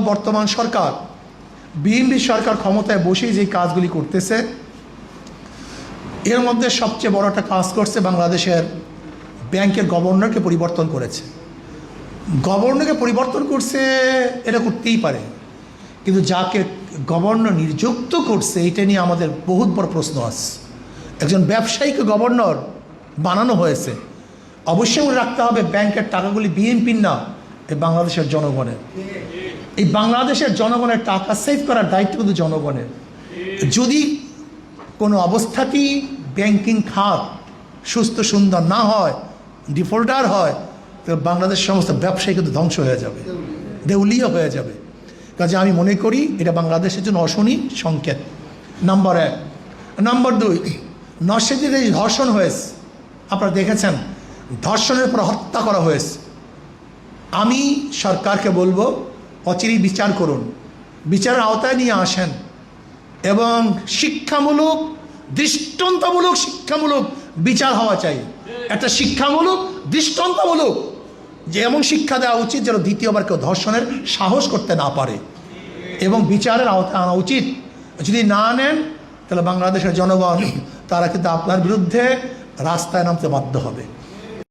বর্তমান সরকার বিএনপি সরকার ক্ষমতায় বসেই যে কাজগুলি করতেছে, এর মধ্যে সবচেয়ে বড় একটা কাজ করছে, বাংলাদেশের ব্যাংকের গভর্নরকে পরিবর্তন করেছে। গভর্নরকে পরিবর্তন করছে, এটা করতেই পারে, কিন্তু যাকে গভর্নর নিযুক্ত করছে এটা নিয়ে আমাদের বহুত বড় প্রশ্ন আছে। একজন ব্যবসায়ীকে গভর্নর বানানো হয়েছে। অবশ্যই মনে রাখতে হবে ব্যাংকের টাকাগুলি বিএনপির না, এই বাংলাদেশের জনগণের। এই বাংলাদেশের জনগণের টাকা সেভ করার দায়িত্ব কিন্তু জনগণের। যদি কোনো অবস্থাতেই ব্যাংকিং খাত সুস্থ সুন্দর না হয়, ডিফল্টার হয়, তো বাংলাদেশের সমস্ত ব্যবসায়ী কিন্তু ধ্বংস হয়ে যাবে, দেউলিয়া হয়ে যাবে। কাজে আমি মনে করি এটা বাংলাদেশের জন্য অশনি সংকেত, নম্বর 1। নম্বর 2, নরসিংদীতে এই ধর্ষণ হয়েছে, আপনারা দেখেছেন, ধর্ষণের পর হত্যা করা হয়েছে। আমি সরকারকে বলবো অচিরেই বিচার করুন, বিচারের আওতায় নিয়ে আসেন এবং শিক্ষামূলক, দৃষ্টান্তমূলক শিক্ষামূলক বিচার হওয়া চাই। একটা শিক্ষামূলক দৃষ্টান্তমূলক যে এমন শিক্ষা দেওয়া উচিত যেন দ্বিতীয়বার কেউ ধর্ষণের সাহস করতে না পারে, এবং বিচারের আওতায় আনা উচিত। যদি না নেন তাহলে বাংলাদেশের জনগণ তারা কিন্তু আপনার বিরুদ্ধে রাস্তায় নামতে বাধ্য হবে।